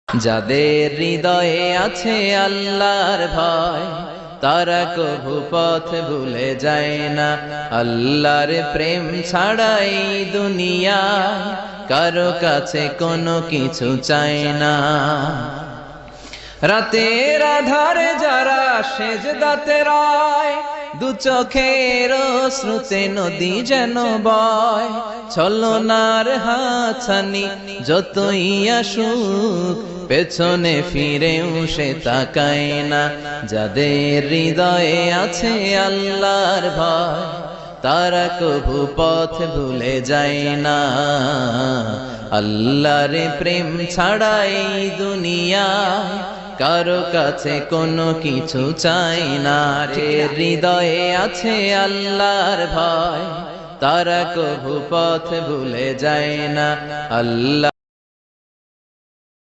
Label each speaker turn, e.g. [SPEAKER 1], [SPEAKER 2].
[SPEAKER 1] যাদের হৃদয়ে আছে আল্লাহর ভয় তারা কভু পথ ভুলে যায় না। আল্লাহর প্রেম ছাড়াই দুনিয়ায় কারো কাছে কোনো কিছু চায় না। রাতের আধারে যারা সেজদাতে রয়, দু চোখের শ্রুতে নদী যেন বয়। ছলনার হাতছানি যতই আসুক পেছনে ফিরেও সে তাকায় না। যাদের হৃদয়ে আছে আল্লাহর ভয় তারা কভু পথ ভুলে যায় না। আল্লাহর প্রেম ছাড়াই দুনিয়ায় কারো কাছে কোনো কিছু চাই না। যে হৃদয়ে আছে আল্লাহর ভয় তারা কভু পথ ভুলে যায় না। আল্লাহ